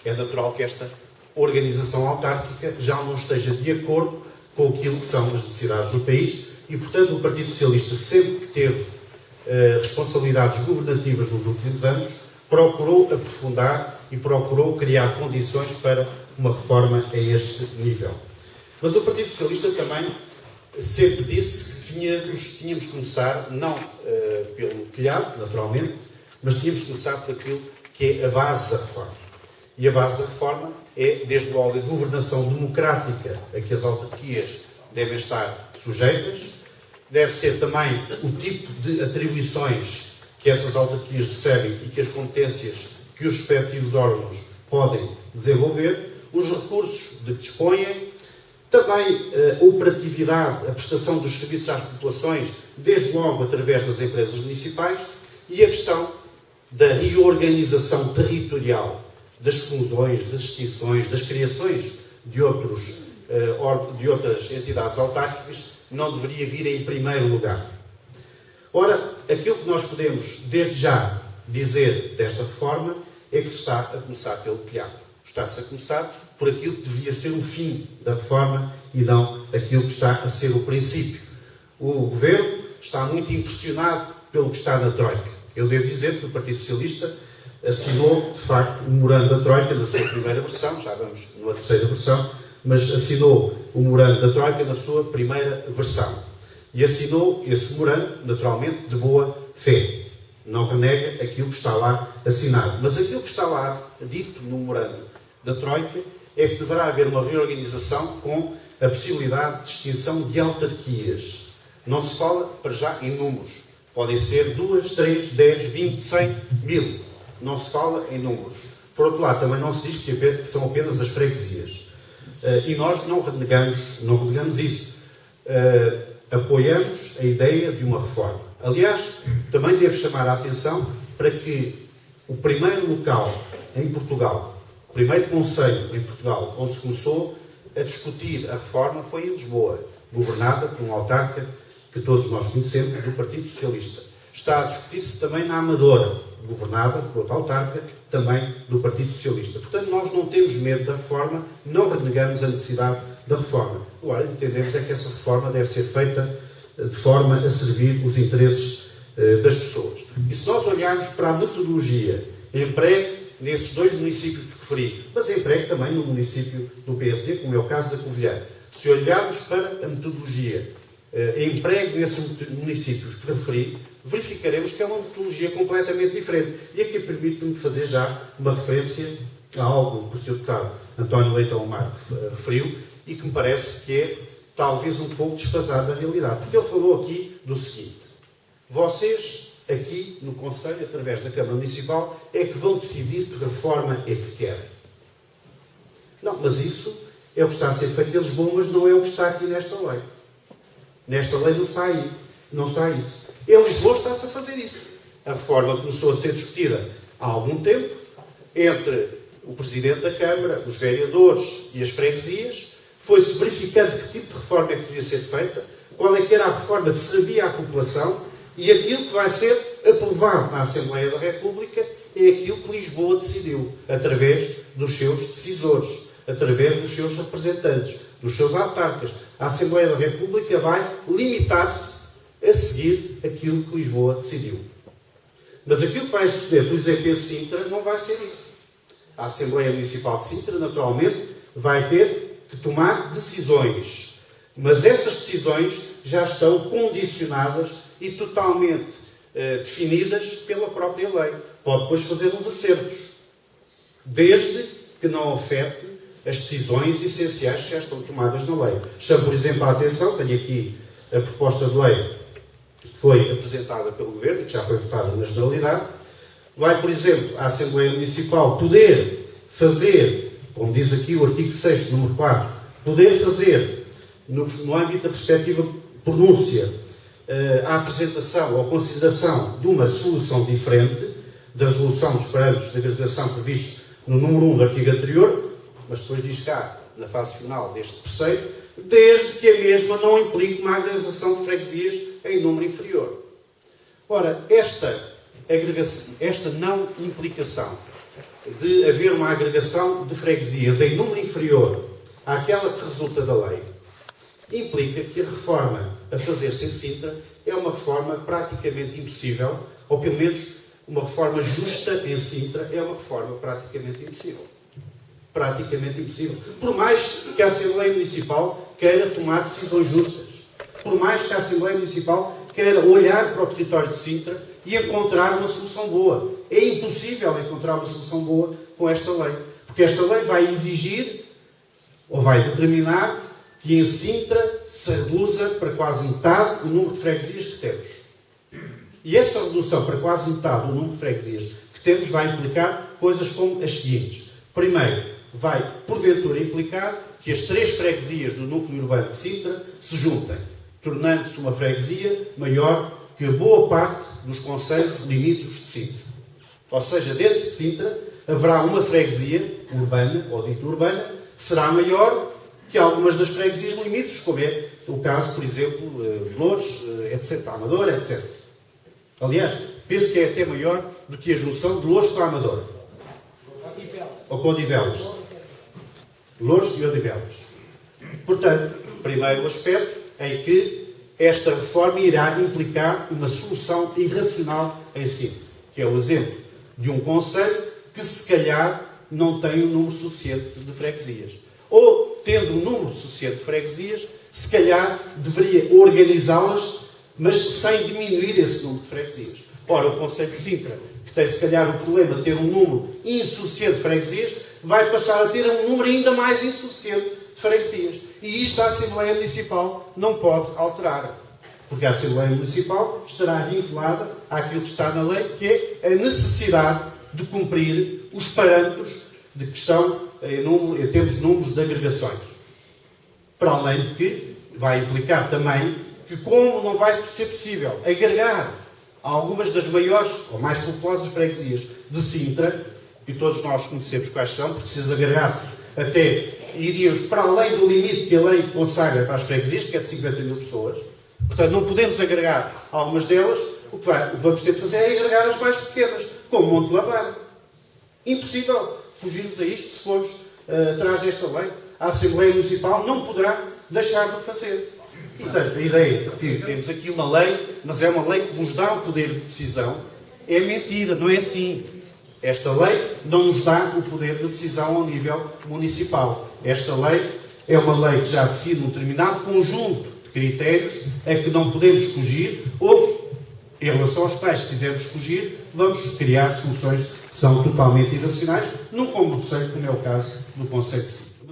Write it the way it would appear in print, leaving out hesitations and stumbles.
É natural que esta organização autárquica já não esteja de acordo com aquilo que são as necessidades do país e, portanto, o Partido Socialista, sempre que teve responsabilidades governativas nos últimos anos, procurou aprofundar e procurou criar condições para uma reforma a este nível. Mas o Partido Socialista também sempre disse que tínhamos que começar, não pelo telhado, naturalmente, mas tínhamos que começar por aquilo que é a base da reforma. E a base da reforma é, desde logo, a governação democrática a que as autarquias devem estar sujeitas, deve ser também o tipo de atribuições que essas autarquias recebem e que as competências que os respectivos órgãos podem desenvolver, os recursos de que dispõem, também a operatividade, a prestação dos serviços às populações, desde logo através das empresas municipais, e a questão da reorganização territorial das fusões, das extinções, das criações de outras entidades autárquicas, não deveria vir em primeiro lugar. Ora, aquilo que nós podemos, desde já, dizer desta reforma é que se está a começar pelo telhado. Está-se a começar por aquilo que devia ser o fim da reforma e não aquilo que está a ser o princípio. O Governo está muito impressionado pelo que está na Troika. Eu devo dizer que o Partido Socialista assinou, de facto, o memorando da Troika na sua primeira versão, já vamos numa terceira versão, mas assinou o memorando da Troika na sua primeira versão. E assinou esse memorando, naturalmente, de boa fé. Não renega aquilo que está lá assinado. Mas aquilo que está lá dito no memorando da Troika é que deverá haver uma reorganização com a possibilidade de extinção de autarquias. Não se fala, para já, em números. Podem ser 2, 3, 10, 20, 100, 1000. Não se fala em números. Por outro lado, também não se diz que são apenas as freguesias. E nós não renegamos isso. Apoiamos a ideia de uma reforma. Aliás, também devo chamar a atenção para que o primeiro local em Portugal, o primeiro concelho em Portugal, onde se começou a discutir a reforma, foi em Lisboa, governada por um autarca que todos nós conhecemos, do Partido Socialista. Está a discutir-se também na Amadora, governada por outro autarca, também do Partido Socialista. Portanto, nós não temos medo da reforma, não renegamos a necessidade da reforma. Agora, entendemos é que essa reforma deve ser feita de forma a servir os interesses das pessoas. E se nós olharmos para a metodologia emprego nesses dois municípios que referi, mas emprego também no município do PSD, como é o caso da Covilhã, se olharmos para a metodologia emprego nesses municípios que referi, verificaremos que é uma metodologia completamente diferente. E aqui permite-me fazer já uma referência a algo que o Sr. Deputado António Leitão Marco referiu e que me parece que é talvez um pouco desfasado da realidade. Porque ele falou aqui do seguinte: vocês, aqui no Conselho, através da Câmara Municipal, é que vão decidir que reforma é que querem. Não, mas isso é o que está a ser feito em Lisboa, mas não é o que está aqui nesta lei. Nesta lei não está aí. Não está isso. Em Lisboa está-se a fazer isso. A reforma começou a ser discutida há algum tempo entre o Presidente da Câmara, os vereadores e as freguesias. Foi-se verificando que tipo de reforma é que devia ser feita, qual é que era a reforma que servia à população, e aquilo que vai ser aprovado na Assembleia da República é aquilo que Lisboa decidiu, através dos seus decisores, através dos seus representantes, dos seus autarcas. A Assembleia da República vai limitar-se a seguir aquilo que Lisboa decidiu. Mas aquilo que vai suceder, por exemplo, em Sintra, não vai ser isso. A Assembleia Municipal de Sintra, naturalmente, vai ter que tomar decisões. Mas essas decisões já estão condicionadas e totalmente definidas pela própria lei. Pode depois fazer uns acertos, desde que não afete as decisões essenciais que já estão tomadas na lei. Chamo, por exemplo, a atenção, tenho aqui a proposta de lei que foi apresentada pelo Governo e que já foi votada na Generalidade. Vai, por exemplo, a Assembleia Municipal poder fazer, como diz aqui o artigo 6º, número 4, poder fazer, no âmbito da respectiva pronúncia, a apresentação ou consideração de uma solução diferente da resolução dos parâmetros de agregação previstos no número 1 do artigo anterior, mas depois diz cá, na fase final deste terceiro, desde que a mesma não implique uma agregação de freguesias em número inferior. Ora, esta não implicação de haver uma agregação de freguesias em número inferior àquela que resulta da lei, implica que a reforma a fazer-se em Sintra é uma reforma praticamente impossível, ou pelo menos uma reforma justa em Sintra é uma reforma praticamente impossível. Praticamente impossível. Por mais que a Assembleia Municipal queira tomar decisões justas, por mais que a Assembleia Municipal queira olhar para o território de Sintra e encontrar uma solução boa. É impossível encontrar uma solução boa com esta lei. Porque esta lei vai exigir, ou vai determinar, que em Sintra se reduza para quase metade o número de freguesias que temos. E essa redução para quase metade do número de freguesias que temos vai implicar coisas como as seguintes. Primeiro, vai, porventura, implicar que as 3 freguesias do núcleo urbano de Sintra se juntem, tornando-se uma freguesia maior que a boa parte dos concelhos limítrofes de Sintra. Ou seja, dentro de Sintra haverá uma freguesia urbana, ou dita urbana, que será maior que algumas das freguesias limítrofes, como é o caso, por exemplo, de Loures, etc., Amadora, etc. Aliás, penso que é até maior do que a junção de Loures com a Amadora. Ou com Odivelas. Loures e Odivelas. Portanto, primeiro aspecto em que esta reforma irá implicar uma solução irracional em Sintra, que é o exemplo de um concelho que, se calhar, não tem um número suficiente de freguesias. Ou, tendo um número suficiente de freguesias, se calhar deveria organizá-las, mas sem diminuir esse número de freguesias. Ora, o concelho de Sintra, que tem, se calhar, o problema de ter um número insuficiente de freguesias, vai passar a ter um número ainda mais insuficiente de freguesias. E isto a Assembleia Municipal não pode alterar. Porque a Assembleia Municipal estará vinculada àquilo que está na lei, que é a necessidade de cumprir os parâmetros de que estão em termos de números de agregações. Para além de que vai implicar também que, como não vai ser possível agregar algumas das maiores ou mais populosas freguesias de Sintra, e todos nós conhecemos quais são, porque se agregar até iríamos para além do limite que a lei consagra para as freguesias, que é de 50 mil pessoas. Portanto, não podemos agregar algumas delas. O que vamos ter de fazer é agregar as mais pequenas, como Monte Lavado. Impossível fugirmos a isto se formos atrás desta lei. A Assembleia Municipal não poderá deixar de fazer. E, portanto, a ideia que temos aqui uma lei, mas é uma lei que nos dá um poder de decisão, é mentira, não é assim. Esta lei não nos dá o poder de decisão ao nível municipal. Esta lei é uma lei que já define um determinado conjunto de critérios a que não podemos fugir, ou, em relação aos quais, se quisermos fugir, vamos criar soluções que são totalmente irracionais, num conselho, como é o caso do Conselho de Sintra.